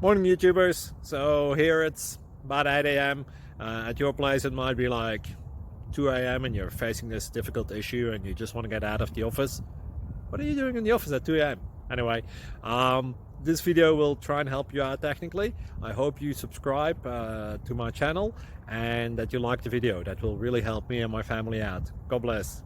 Morning YouTubers. So here it's about 8 a.m. At your place it might be like 2 a.m. and you're facing this difficult issue and you just want to get out of the office. What are you doing in the office at 2 a.m.? Anyway, this video will try and help you out technically. I hope you subscribe to my channel and that you like the video. That will really help me and my family out. God bless.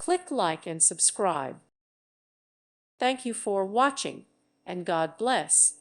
Click like and subscribe. Thank you for watching, and God bless.